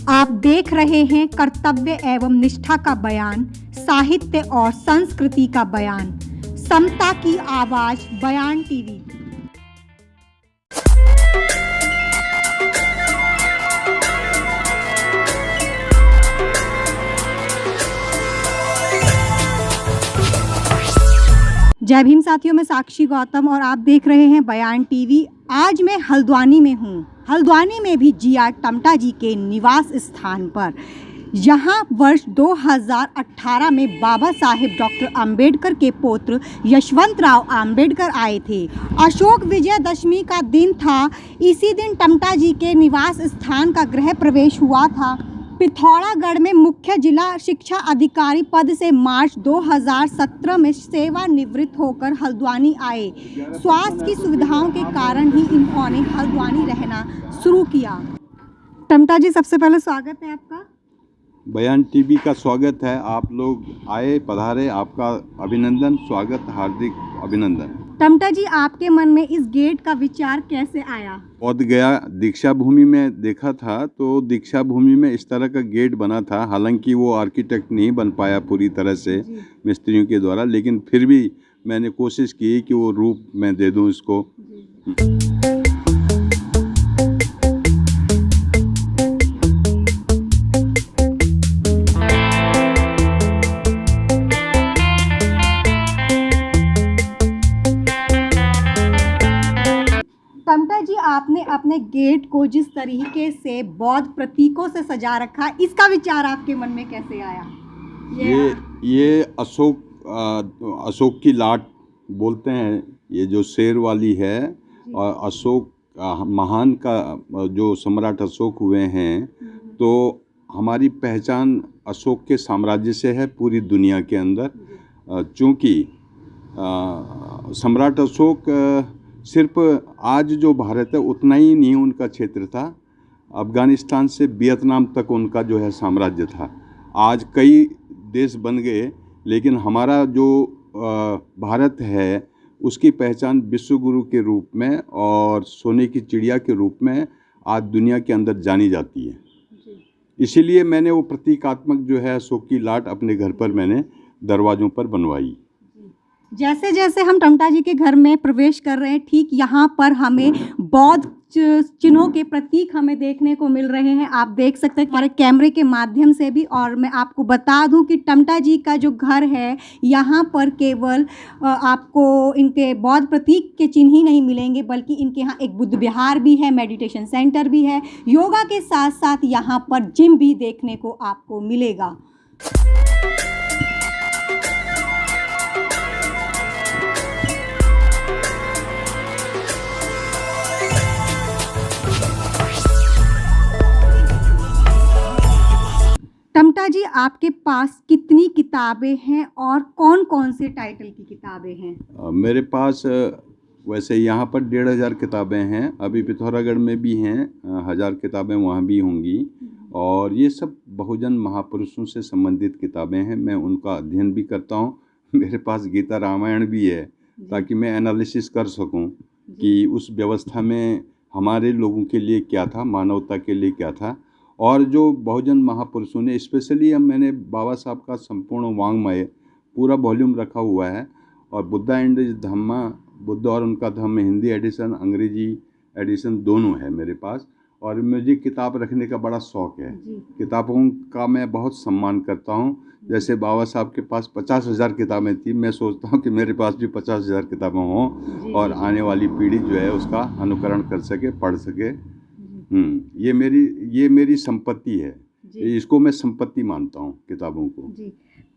आप देख रहे हैं कर्तव्य एवं निष्ठा का बयान, साहित्य और संस्कृति का बयान, समता की आवाज बयान टीवी। जय भीम साथियों, मैं साक्षी गौतम और आप देख रहे हैं बयान टीवी। आज मैं हल्द्वानी में हूँ। हल्द्वानी में भी जी.आर. टमटा जी के निवास स्थान पर, यहाँ वर्ष 2018 में बाबा साहेब डॉक्टर अंबेडकर के पुत्र यशवंतराव अंबेडकर आए थे। अशोक विजयदशमी का दिन था। इसी दिन टमटा जी के निवास स्थान का गृह प्रवेश हुआ था। पिथौरागढ़ में मुख्य जिला शिक्षा अधिकारी पद से मार्च 2017 में सेवानिवृत्त होकर हल्द्वानी आए। स्वास्थ्य की सुविधाओं के कारण ही इन्होंने हल्द्वानी रहना शुरू किया। टमटा जी, सबसे पहले स्वागत है आपका। बयान टीवी का स्वागत है। आप लोग आए, पधारे, आपका अभिनंदन, स्वागत, हार्दिक अभिनंदन। टमटा जी, आपके मन में इस गेट का विचार कैसे आया? बोध गया दीक्षा भूमि में देखा था, तो दीक्षा भूमि में इस तरह का गेट बना था। हालांकि वो आर्किटेक्ट नहीं बन पाया पूरी तरह से मिस्त्रियों के द्वारा, लेकिन फिर भी मैंने कोशिश की कि वो रूप मैं दे दूं इसको। टमटा जी, आपने अपने गेट को जिस तरीके से बौद्ध प्रतीकों से सजा रखा, इसका विचार आपके मन में कैसे आया? ये अशोक की लाट बोलते हैं, ये जो शेर वाली है। और अशोक महान का जो सम्राट अशोक हुए हैं, तो हमारी पहचान अशोक के साम्राज्य से है पूरी दुनिया के अंदर। चूँकि सम्राट अशोक सिर्फ आज जो भारत है उतना ही नहीं उनका क्षेत्र था। अफ़गानिस्तान से वियतनाम तक उनका जो है साम्राज्य था। आज कई देश बन गए, लेकिन हमारा जो भारत है उसकी पहचान विश्व गुरु के रूप में और सोने की चिड़िया के रूप में आज दुनिया के अंदर जानी जाती है। इसीलिए मैंने वो प्रतीकात्मक जो है अशोक की लाट अपने घर पर मैंने दरवाज़ों पर बनवाई। जैसे जैसे हम टमटा जी के घर में प्रवेश कर रहे हैं, ठीक यहाँ पर हमें बौद्ध चिन्हों के प्रतीक हमें देखने को मिल रहे हैं। आप देख सकते हैं हमारे कैमरे के माध्यम से भी। और मैं आपको बता दूं कि टमटा जी का जो घर है, यहाँ पर केवल आपको इनके बौद्ध प्रतीक के चिन्ह ही नहीं मिलेंगे, बल्कि इनके यहाँ एक बुद्ध विहार भी है, मेडिटेशन सेंटर भी है, योगा के साथ साथ यहाँ पर जिम भी देखने को आपको मिलेगा। टमटा जी, आपके पास कितनी किताबें हैं और कौन कौन से टाइटल की किताबें हैं? मेरे पास वैसे यहाँ पर 1500 किताबें हैं। अभी पिथौरागढ़ में भी हैं 1000 किताबें, वहाँ भी होंगी। और ये सब बहुजन महापुरुषों से संबंधित किताबें हैं। मैं उनका अध्ययन भी करता हूँ। मेरे पास गीता रामायण भी है, ताकि मैं एनालिसिस कर सकूँ कि उस व्यवस्था में हमारे लोगों के लिए क्या था, मानवता के लिए क्या था। और जो बहुजन महापुरुषों ने, स्पेशली मैंने बाबा साहब का संपूर्ण वाङ्मय पूरा वॉल्यूम रखा हुआ है। और बुद्धा एंड धम्मा, बुद्ध और उनका धम्म, हिंदी एडिशन, अंग्रेजी एडिशन दोनों है मेरे पास। और मुझे किताब रखने का बड़ा शौक़ है। किताबों का मैं बहुत सम्मान करता हूँ। जैसे बाबा साहब के पास 50,000 किताबें थी, मैं सोचता हूँ कि मेरे पास भी 50,000 किताबें हों और आने वाली पीढ़ी जो है उसका अनुकरण कर सके, पढ़ सके। ये मेरी संपत्ति है। इसको मैं संपत्ति मानता हूँ, किताबों को।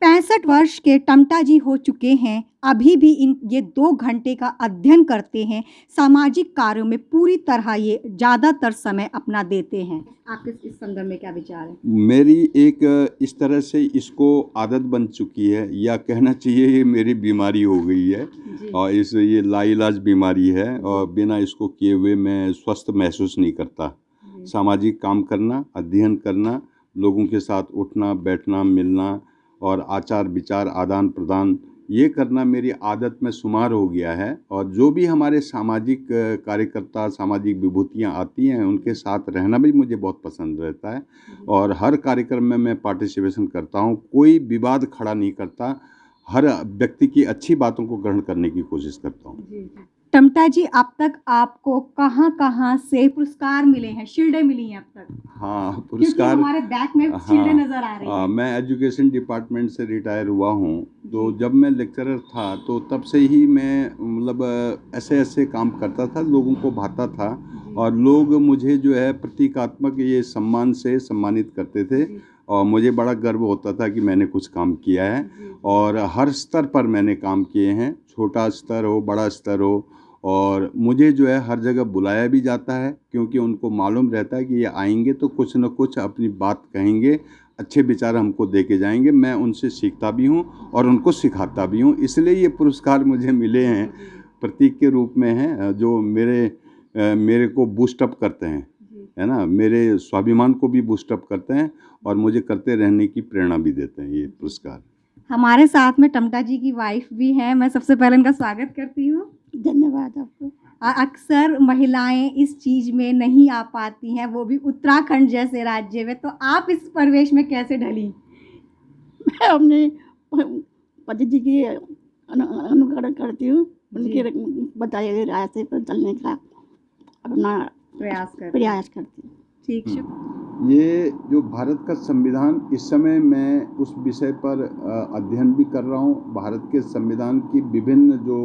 65 वर्ष के टमटा जी हो चुके हैं। अभी भी ये 2 घंटे का अध्ययन करते हैं। सामाजिक कार्यों में पूरी तरह ये ज़्यादातर समय अपना देते हैं। आपके इस संदर्भ में क्या विचार है? मेरी एक इस तरह से इसको आदत बन चुकी है, या कहना चाहिए ये मेरी बीमारी हो गई है। और ये लाइलाज बीमारी है, और बिना इसको किए हुए मैं स्वस्थ महसूस नहीं करता। सामाजिक काम करना, अध्ययन करना, लोगों के साथ उठना बैठना, मिलना और आचार विचार आदान प्रदान, ये करना मेरी आदत में शुमार हो गया है। और जो भी हमारे सामाजिक कार्यकर्ता, सामाजिक विभूतियाँ आती हैं, उनके साथ रहना भी मुझे बहुत पसंद रहता है। और हर कार्यक्रम में मैं पार्टिसिपेशन करता हूँ, कोई विवाद खड़ा नहीं करता, हर व्यक्ति की अच्छी बातों को ग्रहण करने की कोशिश करता हूँ। टमटा जी, अब तक आपको कहाँ कहाँ से पुरस्कार मिले हैं, शील्डें मिली हैं अब तक? हाँ, क्योंकि पुरस्कार हमारे बैक में शील्डें नजर आ रही हैं। मैं एजुकेशन डिपार्टमेंट से रिटायर हुआ हूँ। तो जब मैं लेक्चरर था तो तब से ही मैं मतलब ऐसे ऐसे काम करता था, लोगों को भाता था, और लोग मुझे जो है प्रतीकात्मक ये सम्मान से सम्मानित करते थे। और मुझे बड़ा गर्व होता था कि मैंने कुछ काम किया है। और हर स्तर पर मैंने काम किए हैं, छोटा स्तर हो, बड़ा स्तर हो। और मुझे जो है हर जगह बुलाया भी जाता है, क्योंकि उनको मालूम रहता है कि ये आएंगे तो कुछ न कुछ अपनी बात कहेंगे, अच्छे विचार हमको दे के जाएंगे। मैं उनसे सीखता भी हूँ और उनको सिखाता भी हूँ, इसलिए ये पुरस्कार मुझे मिले हैं, प्रतीक के रूप में हैं, जो मेरे को बूस्टअप करते हैं, है ना, मेरे स्वाभिमान को भी बूस्टअप करते हैं और मुझे करते रहने की प्रेरणा भी देते हैं ये पुरस्कार। हमारे साथ में टमटा जी की वाइफ भी हैं, मैं सबसे पहले इनका स्वागत करती हूँ। धन्यवाद आपको। अक्सर महिलाएं इस चीज में नहीं आ पाती हैं, वो भी उत्तराखंड जैसे राज्य में, तो आप इस परिवेश में कैसे ढली? मैं अपने पति जी की अनुकरण करती हूँ, उनके बताए गए रास्ते पर चलने का अपना प्रयास करती हूँ। ठीक, ये जो भारत का संविधान, इस समय मैं उस विषय पर अध्ययन भी कर रहा हूँ। भारत के संविधान की विभिन्न जो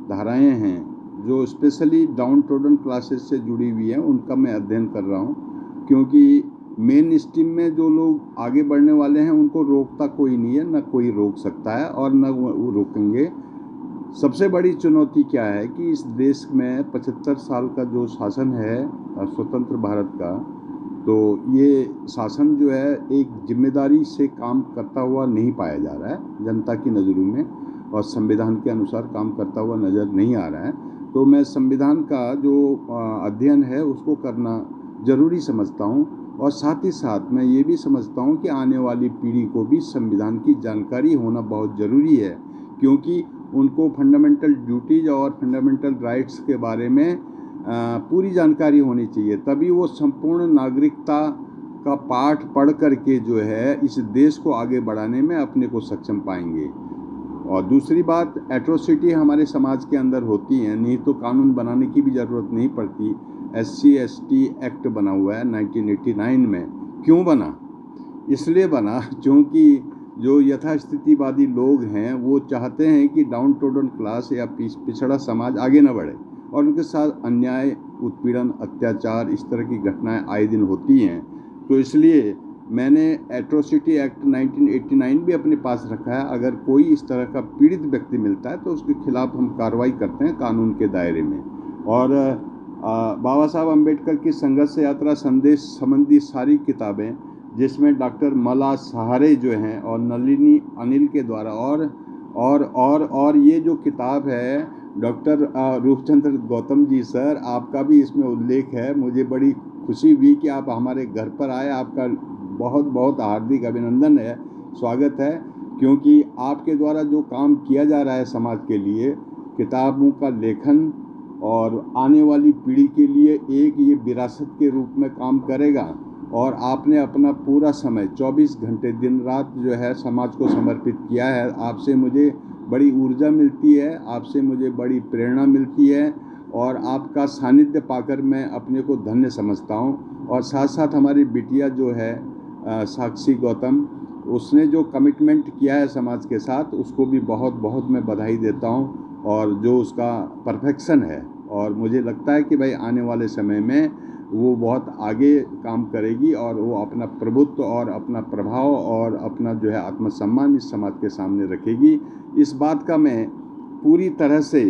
धाराएं हैं, जो स्पेशली डाउन ट्रोडन क्लासेस से जुड़ी हुई हैं, उनका मैं अध्ययन कर रहा हूँ। क्योंकि मेन स्ट्रीम में जो लोग आगे बढ़ने वाले हैं, उनको रोकता कोई नहीं है, न कोई रोक सकता है और न वो रोकेंगे। सबसे बड़ी चुनौती क्या है कि इस देश में 75 साल का जो शासन है स्वतंत्र भारत का, तो ये शासन जो है एक जिम्मेदारी से काम करता हुआ नहीं पाया जा रहा है जनता की नज़रों में, और संविधान के अनुसार काम करता हुआ नज़र नहीं आ रहा है। तो मैं संविधान का जो अध्ययन है उसको करना ज़रूरी समझता हूँ, और साथ ही साथ मैं ये भी समझता हूँ कि आने वाली पीढ़ी को भी संविधान की जानकारी होना बहुत ज़रूरी है, क्योंकि उनको फंडामेंटल ड्यूटीज़ और फंडामेंटल राइट्स के बारे में पूरी जानकारी होनी चाहिए। तभी वो संपूर्ण नागरिकता का पाठ पढ़ करके जो है इस देश को आगे बढ़ाने में अपने को सक्षम पाएंगे। और दूसरी बात, एट्रोसिटी हमारे समाज के अंदर होती है, नहीं तो कानून बनाने की भी ज़रूरत नहीं पड़ती। SC/ST एक्ट बना हुआ है 1989 में। क्यों बना? इसलिए बना क्योंकि जो यथास्थितिवादी लोग हैं वो चाहते हैं कि डाउन ट्रोडन क्लास या पिछड़ा समाज आगे न बढ़े, और उनके साथ अन्याय, उत्पीड़न, अत्याचार, इस तरह की घटनाएं आए दिन होती हैं। तो इसलिए मैंने एट्रोसिटी एक्ट 1989 भी अपने पास रखा है। अगर कोई इस तरह का पीड़ित व्यक्ति मिलता है तो उसके खिलाफ हम कार्रवाई करते हैं कानून के दायरे में। और बाबा साहब अम्बेडकर की संघर्ष यात्रा संदेश संबंधी सारी किताबें, जिसमें डॉक्टर मला सहारे जो हैं और नलिनी अनिल के द्वारा, और ये जो किताब है डॉक्टर रूपचंद्र गौतम जी सर, आपका भी इसमें उल्लेख है। मुझे बड़ी खुशी हुई कि आप हमारे घर पर आए, आपका बहुत बहुत हार्दिक अभिनंदन है, स्वागत है, क्योंकि आपके द्वारा जो काम किया जा रहा है समाज के लिए, किताबों का लेखन और आने वाली पीढ़ी के लिए एक ये विरासत के रूप में काम करेगा। और आपने अपना पूरा समय 24 घंटे दिन रात जो है समाज को समर्पित किया है। आपसे मुझे बड़ी ऊर्जा मिलती है, आपसे मुझे बड़ी प्रेरणा मिलती है, और आपका सानिध्य पाकर मैं अपने को धन्य समझता हूँ। और साथ साथ हमारी बिटिया जो है साक्षी गौतम, उसने जो कमिटमेंट किया है समाज के साथ, उसको भी बहुत बहुत मैं बधाई देता हूँ। और जो उसका परफेक्शन है, और मुझे लगता है कि भाई आने वाले समय में वो बहुत आगे काम करेगी, और वो अपना प्रभुत्व और अपना प्रभाव और अपना जो है आत्मसम्मान इस समाज के सामने रखेगी। इस बात का मैं पूरी तरह से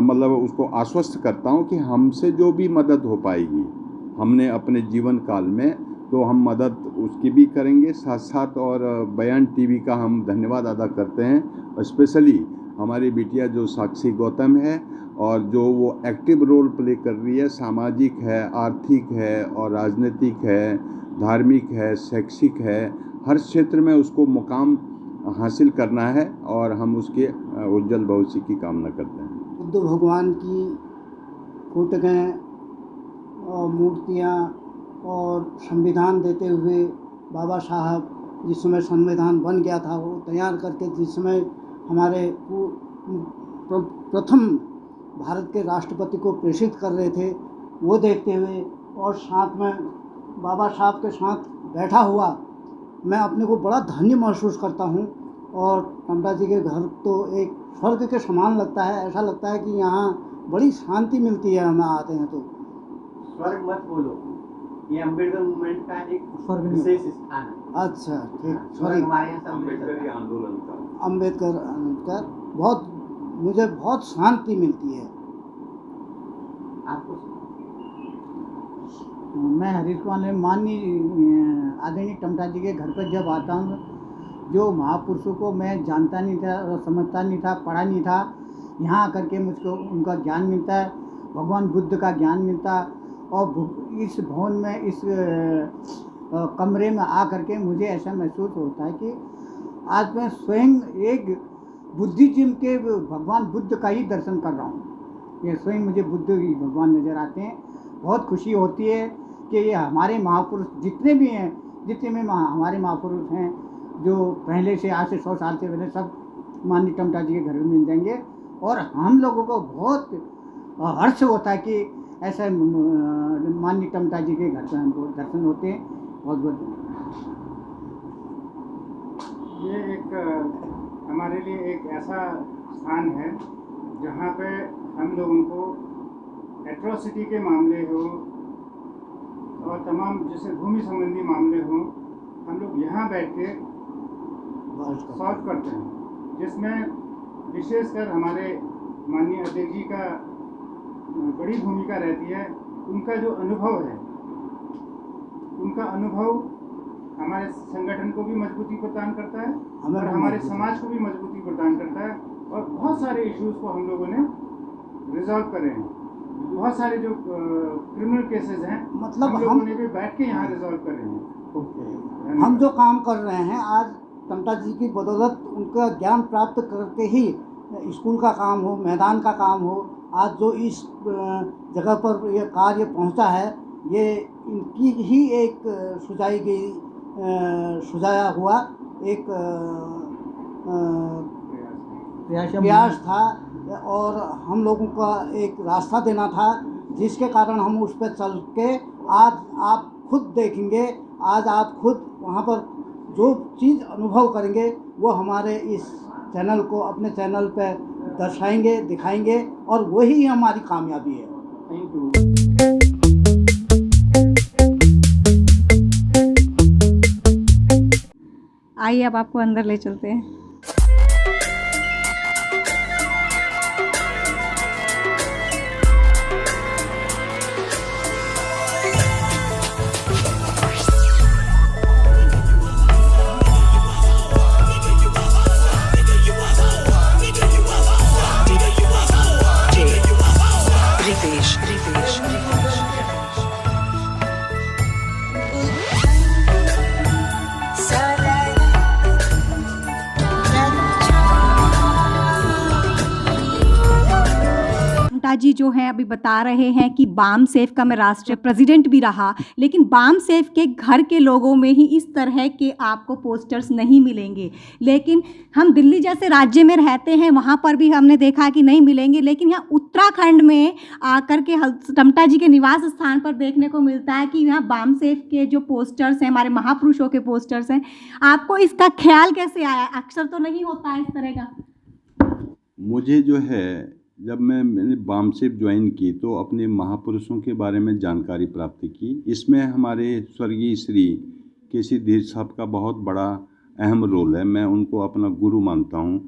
मतलब उसको आश्वस्त करता हूँ कि हमसे जो भी मदद हो पाएगी हमने अपने जीवन काल में, तो हम मदद उसकी भी करेंगे साथ साथ। और बयान टीवी का हम धन्यवाद अदा करते हैं, और स्पेशली हमारी बिटिया जो साक्षी गौतम है, और जो वो एक्टिव रोल प्ले कर रही है, सामाजिक है, आर्थिक है, और राजनीतिक है, धार्मिक है, शैक्षिक है, हर क्षेत्र में उसको मुकाम हासिल करना है और हम उसके उज्जवल भविष्य की कामना करते हैं। बुद्ध भगवान की फोटोएँ और मूर्तियाँ और संविधान देते हुए बाबा साहब जिस समय संविधान बन गया था वो तैयार करके जिस समय हमारे प्रथम भारत के राष्ट्रपति को प्रेषित कर रहे थे वो देखते हुए और साथ में बाबा साहब के साथ बैठा हुआ मैं अपने को बड़ा धन्य महसूस करता हूँ। और टमटा जी के घर तो एक स्वर्ग के समान लगता है। ऐसा लगता है कि यहाँ बड़ी शांति मिलती है हमें आते हैं तो। स्वर्ग मत बोलो, ये अम्बेडकर मूवमेंट का एक विशेष स्थान है। अच्छा ठीक, स्वर्ग हमारे यहाँ अम्बेडकर आंदोलन का अम्बेडकर बहुत मुझे बहुत शांति मिलती है। आपको मैं हरीश कुमार माननीय आदरणीय टमटा जी के घर पर जब आता हूँ, जो महापुरुषों को मैं जानता नहीं था और समझता नहीं था, पढ़ा नहीं था, यहाँ आकर के मुझको उनका ज्ञान मिलता है, भगवान बुद्ध का ज्ञान मिलता है। और इस भवन में इस कमरे में आकर के मुझे ऐसा महसूस होता है कि आज मैं स्वयं एक बुद्धिज्म के भगवान बुद्ध का ही दर्शन कर रहा हूँ। ये स्वयं मुझे बुद्ध ही भगवान नज़र आते हैं। बहुत खुशी होती है कि ये हमारे महापुरुष जितने भी हैं, जितने में हमारे महापुरुष हैं जो पहले से आज से 100 साल से पहले, सब माननीय टमटा जी के घर में मिल जाएंगे। और हम लोगों को बहुत हर्ष होता है कि ऐसा माननीय टमटा जी के घर पर हमको दर्शन होते हैं। बहुत बहुत ये एक हमारे लिए एक ऐसा स्थान है जहाँ पे हम लोगों को एट्रोसिटी के मामले हो और तमाम जैसे भूमि संबंधी मामले हो, हम लोग यहाँ बैठ के सॉल्व करते हैं, जिसमें विशेषकर हमारे माननीय अध्यक्ष जी का बड़ी भूमिका रहती है। उनका जो अनुभव है, उनका अनुभव हमारे संगठन को भी मजबूती प्रदान करता है और हमारे समाज को भी मजबूती प्रदान करता है। और बहुत सारे इश्यूज़ को हम लोगों ने रिजॉल्व करे हैं। बहुत सारे जो क्रिमिनल केसेस हैं, मतलब हम लोगों ने भी बैठ के यहाँ रिजॉल्व कर रहे हैं। हम जो काम कर रहे हैं आज टमटा जी की बदौलत, उनका ज्ञान प्राप्त करके ही स्कूल का काम हो, मैदान का काम हो, आज जो इस जगह पर यह कार्य पहुंचा है, ये इनकी ही एक सुझाया हुआ एक प्रयास था और हम लोगों का एक रास्ता देना था, जिसके कारण हम उस पर चल के आज आप खुद देखेंगे, आज आप खुद वहाँ पर जो चीज़ अनुभव करेंगे वो हमारे इस चैनल को, अपने चैनल पे दर्शाएंगे, दिखाएंगे और वही हमारी कामयाबी है। Thank you. आइए अब आपको अंदर ले चलते हैं। जी जो है अभी बता रहे हैं कि बाम सेफ का मैं राष्ट्रीय प्रेसिडेंट भी रहा, लेकिन बाम सेफ के घर के लोगों में ही इस तरह के आपको पोस्टर्स नहीं मिलेंगे। लेकिन हम दिल्ली जैसे राज्य में रहते हैं, वहाँ पर भी हमने देखा कि नहीं मिलेंगे, लेकिन यहाँ उत्तराखंड में आकर के टमटा जी के निवास स्थान पर देखने को मिलता है कि यहाँ बाम सेफ के जो पोस्टर्स हैं, हमारे महापुरुषों के पोस्टर्स हैं। आपको इसका ख्याल कैसे आया? अक्सर तो नहीं होता है इस तरह का। मुझे जो है, जब मैंने बाम सेफ ज्वाइन की तो अपने महापुरुषों के बारे में जानकारी प्राप्त की। इसमें हमारे स्वर्गीय श्री केसी धीर साहब का बहुत बड़ा अहम रोल है। मैं उनको अपना गुरु मानता हूँ।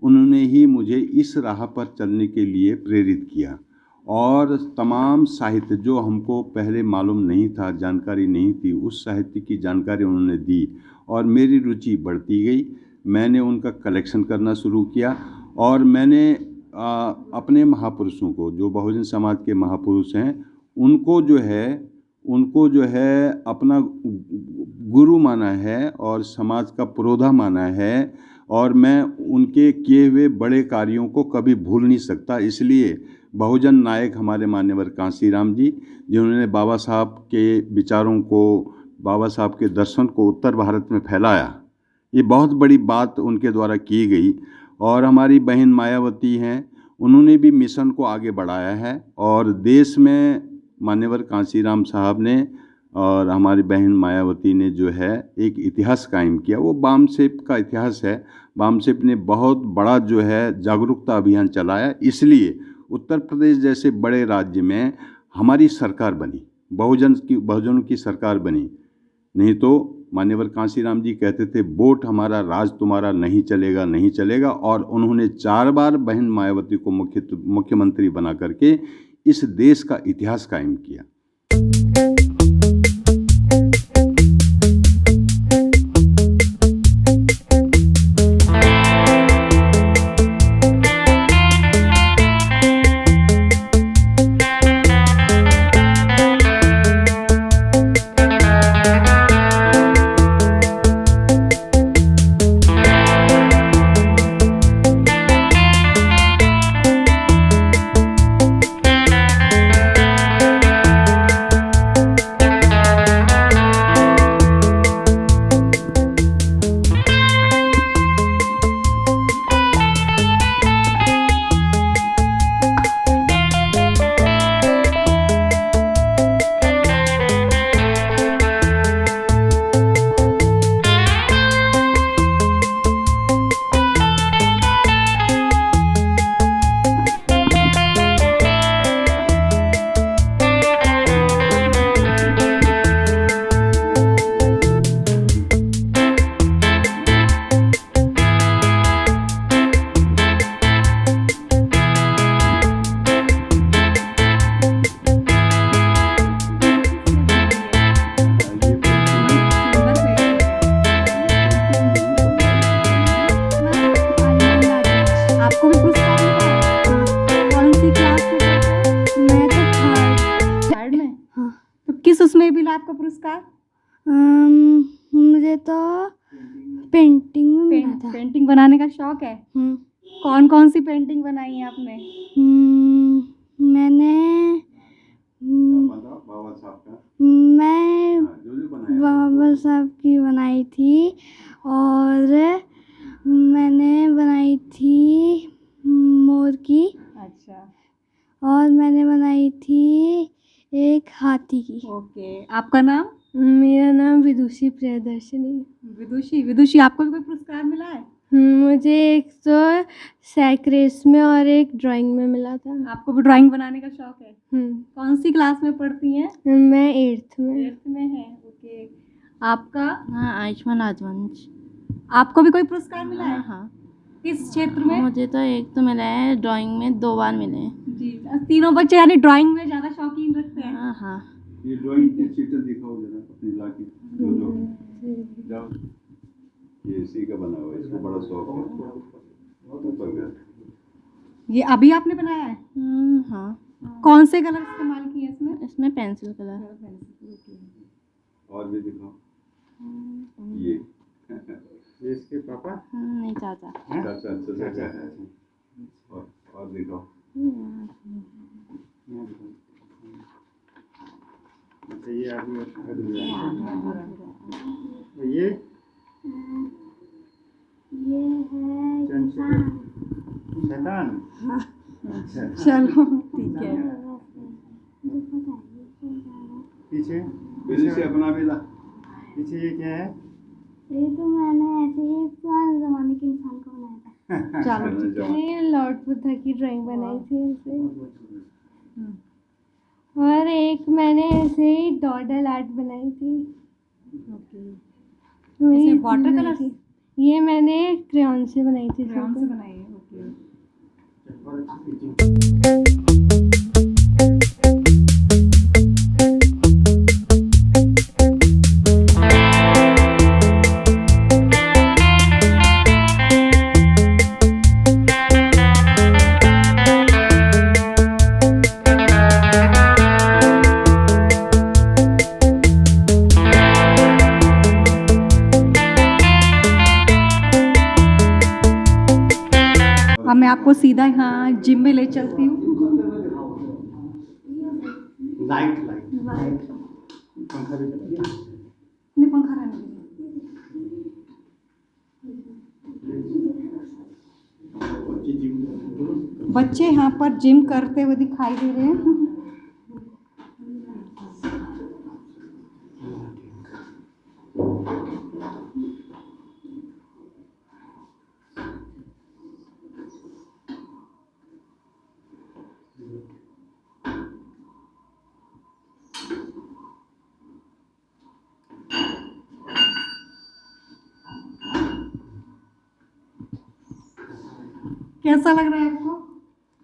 उन्होंने ही मुझे इस राह पर चलने के लिए प्रेरित किया और तमाम साहित्य जो हमको पहले मालूम नहीं था, जानकारी नहीं थी, उस साहित्य की जानकारी उन्होंने दी और मेरी रुचि बढ़ती गई। मैंने उनका कलेक्शन करना शुरू किया और मैंने अपने महापुरुषों को, जो बहुजन समाज के महापुरुष हैं, उनको जो है अपना गुरु माना है और समाज का पुरोधा माना है और मैं उनके किए हुए बड़े कार्यों को कभी भूल नहीं सकता। इसलिए बहुजन नायक हमारे मान्यवर कांसीराम जी, जिन्होंने बाबा साहब के विचारों को, बाबा साहब के दर्शन को उत्तर भारत में फैलाया, ये बहुत बड़ी बात उनके द्वारा की गई। और हमारी बहन मायावती हैं, उन्होंने भी मिशन को आगे बढ़ाया है और देश में मान्यवर कांसीराम साहब ने और हमारी बहन मायावती ने जो है एक इतिहास कायम किया। वो बामसेप का इतिहास है। बामसेप ने बहुत बड़ा जो है जागरूकता अभियान चलाया, इसलिए उत्तर प्रदेश जैसे बड़े राज्य में हमारी सरकार बनी, बहुजनों की सरकार बनी। नहीं तो मान्यवर कांसीराम जी कहते थे, वोट हमारा, राज तुम्हारा, नहीं चलेगा, नहीं चलेगा। और उन्होंने 4 बार बहन मायावती को मुख्यमंत्री बना करके इस देश का इतिहास कायम किया। उसमें भी आपका पुरस्कार? मुझे तो पेंटिंग में मिला था। पेंटिंग बनाने का शौक है? कौन कौन सी पेंटिंग बनाई है आपने? मैंने मैं बाबा साहब की बनाई थी और मैंने बनाई थी मोर की। अच्छा। और मैंने बनाई थी एक हाथी की। ओके, आपका नाम? मेरा नाम विदुषी प्रियदर्शनी। विदुषी आपको भी कोई पुरस्कार मिला है? मुझे एक तो सैक रेस में और एक ड्राइंग में मिला था। आपको भी ड्राइंग बनाने का शौक है? कौन सी क्लास में पढ़ती हैं? मैं 8th में। 8th में है। ओके, आपका? हाँ, आयुष्मान राजवंश। आपको भी कोई पुरस्कार मिला है? हाँ। किस क्षेत्र में? मुझे तो एक तो मिला है, ड्राइंग में 2 बार मिले हैं। जी, तीनों बच्चे यानी ड्राइंग में ज़्यादा शौकीन रखते हैं? हाँ हाँ। ये ड्राइंग की चीटें दिखाओ जरा अपनी लाके, जो जाओ। ये इसी का बना हुआ है, इसको बड़ा शौक है। ये अभी आपने बनाया है? हाँ। कौन से कलर इस्तेमाल किए इसमें? इसमें पेंसिल कलर। और भी दिखाओ। ये इसके पापा? नहीं, चाचा। चाचा है। और दिखाओ। अच्छा, ये आदमी ये है शैतान। चलो ठीक है। पीछे अपना भी ला। पीछे ये क्या है? ये तो मैंने ऐसे ही पुराने ज़माने के इंसान को बनाया था। चलो ठीक है। ये लॉर्ड बुद्धा की ड्राइंग बनाई थी ऐसे। और एक मैंने ऐसे ही डॉडल आर्ट बनाई थी। इसमें वाटर कलर? ये मैंने क्रेयॉन से बनाई थी। क्रेयॉन से बनाई है। मैं आपको सीधा यहाँ जिम में ले चलती हूँ। लाइट नहीं, पंखा रहने दीजिए। बच्चे यहाँ पर जिम करते हुए दिखाई दे रहे हैं। कैसा लग रहा है आपको?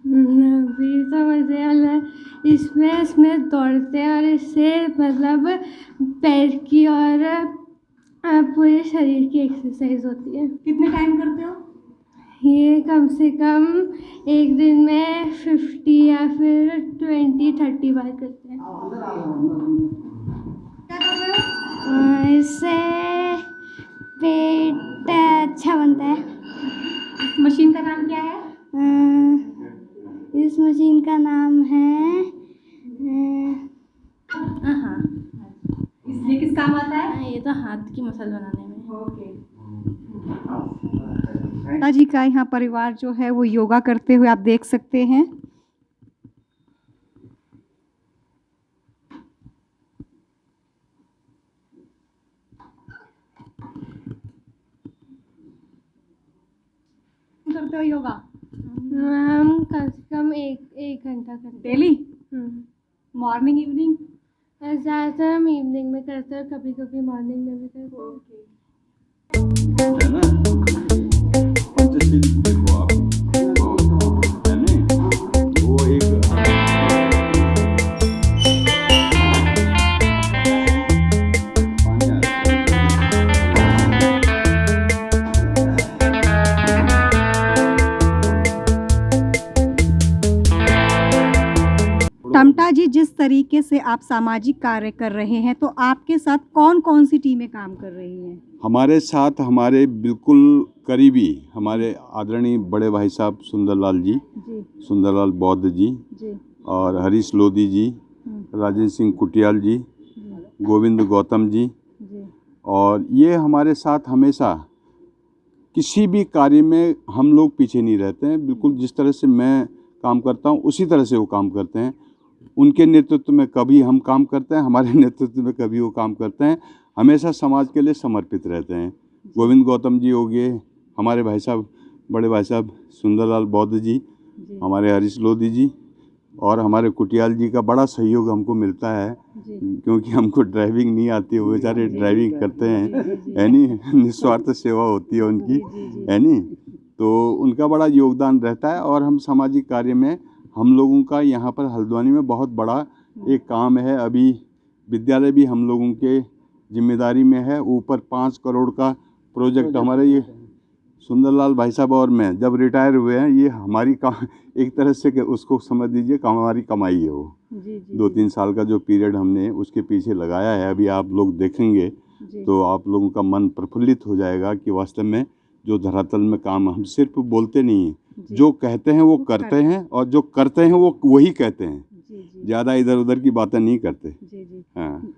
अभी तो मज़े वाला है। इसमें दौड़ते हैं और इससे मतलब पैर की और पूरे शरीर की एक्सरसाइज होती है। कितने टाइम करते हो? ये कम से कम एक दिन में 50 या फिर 20-30 बार करते हैं। क्या कर रहे हो? इससे पेट अच्छा बनता है। मशीन का नाम क्या है? इस मशीन का नाम है हाँ, इसलिए किस काम आता है? ये तो हाथ की मसल बनाने में। पिताजी का यहाँ परिवार जो है वो योगा करते हुए आप देख सकते हैं। करते हो योगा हम कम से कम एक घंटा करते हैं डेली? Morning evening? ज़्यादातर हम इवनिंग में करते हैं, कभी कभी मॉर्निंग में भी करते हैं। है ना? जैसे देखो आप, है ना? वो एक टमटा जी, जिस तरीके से आप सामाजिक कार्य कर रहे हैं, तो आपके साथ कौन कौन सी टीमें काम कर रही हैं? हमारे साथ हमारे बिल्कुल करीबी हमारे आदरणीय बड़े भाई साहब सुंदरलाल जी, सुंदरलाल बौद्ध जी और हरीश लोधी जी, राजेंद्र सिंह कुटियाल जी, गोविंद गौतम जी, और ये हमारे साथ हमेशा किसी भी कार्य में हम लोग पीछे नहीं रहते हैं। बिल्कुल जिस तरह से मैं काम करता हूँ उसी तरह से वो काम करते हैं। उनके नेतृत्व में कभी हम काम करते हैं, हमारे नेतृत्व में कभी वो काम करते हैं। हमेशा समाज के लिए समर्पित रहते हैं। गोविंद गौतम जी हो गए, हमारे भाई साहब बड़े भाई साहब सुंदरलाल बौद्ध जी, हमारे हरीश लोधी जी और हमारे कुटियाल जी का बड़ा सहयोग हमको मिलता है, क्योंकि हमको ड्राइविंग नहीं आती, वो बेचारे ड्राइविंग करते हैं, है नी, निस्वार्थ सेवा होती है उनकी, है नी, तो उनका बड़ा योगदान रहता है। और हम सामाजिक कार्य में हम लोगों का यहाँ पर हल्द्वानी में बहुत बड़ा एक काम है। अभी विद्यालय भी हम लोगों के जिम्मेदारी में है। ऊपर 5 करोड़ का प्रोजेक्ट हमारे ये सुंदरलाल भाई साहब और मैं जब रिटायर हुए हैं, ये हमारी एक तरह से उसको समझ लीजिए हमारी कमाई है वो। 2-3 साल का जो पीरियड हमने उसके पीछे लगाया है, अभी आप लोग देखेंगे तो आप लोगों का मन प्रफुल्लित हो जाएगा कि वास्तव में जो धरातल में काम हम सिर्फ बोलते नहीं हैं, जो कहते हैं वो करते हैं, और जो करते हैं वो वही कहते हैं, ज़्यादा इधर उधर की बातें नहीं करते। हाँ।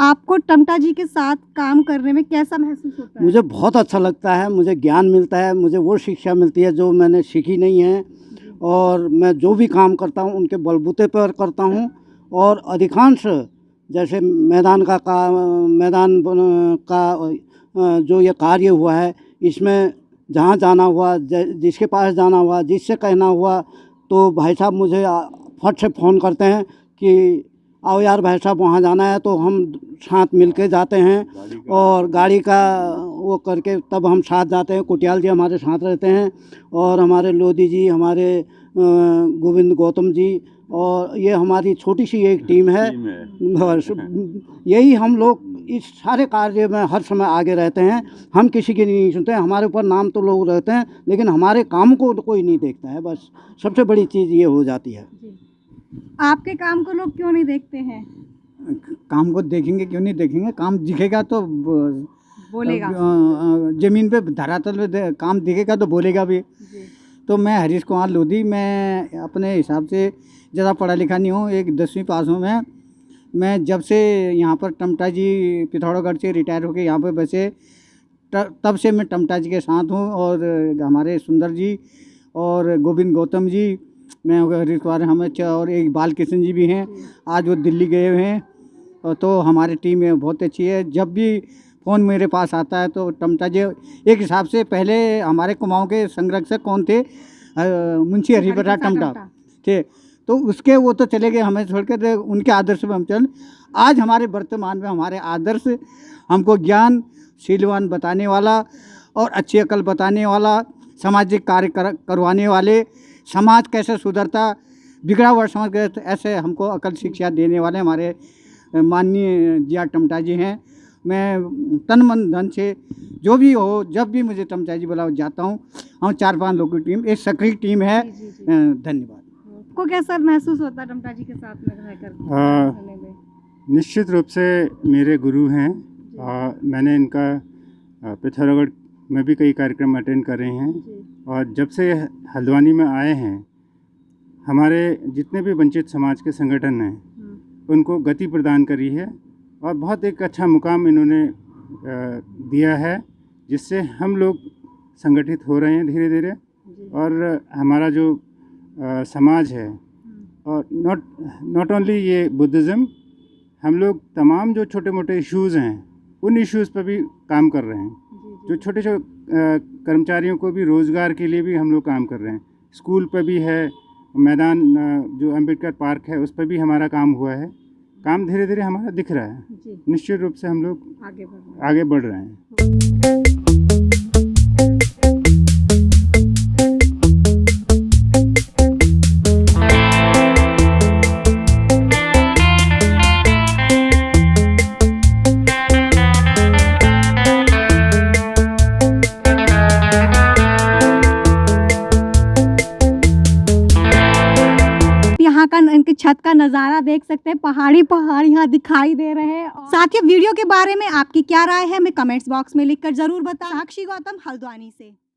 आपको टमटा जी के साथ काम करने में कैसा महसूस होता है? मुझे बहुत अच्छा लगता है, मुझे ज्ञान मिलता है, मुझे वो शिक्षा मिलती है जो मैंने सीखी नहीं है, और मैं जो भी काम करता हूँ उनके बलबूते पर करता हूँ। और अधिकांश जैसे मैदान का जो ये कार्य हुआ है, इसमें जहाँ जाना हुआ, जिसके पास जाना हुआ, जिससे कहना हुआ, तो भाई साहब मुझे फट से फ़ोन करते हैं कि आओ यार भाई साहब वहाँ जाना है, तो हम साथ मिल के जाते हैं और गाड़ी का वो करके तब हम साथ जाते हैं। कुटियाल जी हमारे साथ रहते हैं और हमारे लोधी जी, हमारे गोविंद गौतम जी, और ये हमारी छोटी सी एक टीम है। बस यही हम लोग इस सारे कार्य में हर समय आगे रहते हैं। हम किसी की नहीं सुनते हैं, हमारे ऊपर नाम तो लोग रहते हैं लेकिन हमारे काम को तो कोई नहीं देखता है। बस सबसे बड़ी चीज़ ये हो जाती है। आपके काम को लोग क्यों नहीं देखते हैं? काम को देखेंगे क्यों नहीं देखेंगे, काम दिखेगा तो बोलेगा। जमीन पे धरातल पे काम दिखेगा तो बोलेगा भी। तो मैं हरीश कुमार लोधी, मैं अपने हिसाब से ज़्यादा पढ़ा लिखा नहीं हूँ, एक 10वीं पास हूँ मैं जब से यहाँ पर टमटा जी पिथौरागढ़ से रिटायर होके यहाँ पर बसे तब से मैं टमटा जी के साथ हूँ। और हमारे सुंदर जी और गोविंद गौतम जी, मैं हरीश कुमार, हम और एक बाल किशन जी भी हैं, आज वो दिल्ली गए हुए हैं। और तो हमारी टीम बहुत अच्छी है। जब भी फ़ोन मेरे पास आता है तो टमटा जी, एक हिसाब से पहले हमारे कुमाऊं के संरक्षक कौन थे, मुंशी हरिप्रसाद टमटा थे, तो उसके वो तो चले गए हमें छोड़कर, उनके आदर्श में हम चल। आज हमारे वर्तमान में हमारे आदर्श हमको ज्ञान शीलवान बताने वाला और अच्छी अकल बताने वाला, सामाजिक कार्य करवाने वाले, समाज कैसे सुधरता, बिगड़ा हुआ समाज कैसे, ऐसे हमको अकल शिक्षा देने वाले हमारे माननीय जी आर टमटा जी हैं। मैं तन मन धन से जो भी हो, जब भी मुझे टमटा जी बुलाओ जाता हूँ। हम 4-5 लोगों की टीम, एक सक्रिय टीम है। धन्यवाद। को कैसा महसूस होता है टमटा जी के साथ में रहकर? निश्चित रूप से मेरे गुरु हैं। मैंने इनका पिथौरागढ़ में भी कई कार्यक्रम अटेंड करे हैं, और जब से हल्द्वानी में आए हैं, हमारे जितने भी वंचित समाज के संगठन हैं उनको गति प्रदान करी है, और बहुत एक अच्छा मुकाम इन्होंने दिया है, जिससे हम लोग संगठित हो रहे हैं धीरे धीरे। और हमारा जो समाज है, और नॉट ओनली ये बुद्धिज़्म, हम लोग तमाम जो छोटे मोटे इश्यूज़ हैं उन इश्यूज़ पर भी काम कर रहे हैं। जो छोटे छोटे कर्मचारियों को भी रोज़गार के लिए भी हम लोग काम कर रहे हैं। स्कूल पर भी है, मैदान जो अम्बेडकर पार्क है उस पर भी हमारा काम हुआ है। काम धीरे धीरे हमारा दिख रहा है। निश्चित रूप से हम लोग आगे बढ़ रहे हैं। यहाँ का इनके छत का नज़ारा देख सकते हैं, पहाड़ यहाँ दिखाई दे रहे हैं। साथियों, वीडियो के बारे में आपकी क्या राय है, हमें कमेंट्स बॉक्स में लिखकर जरूर बताएं। साक्षी गौतम, हल्द्वानी से।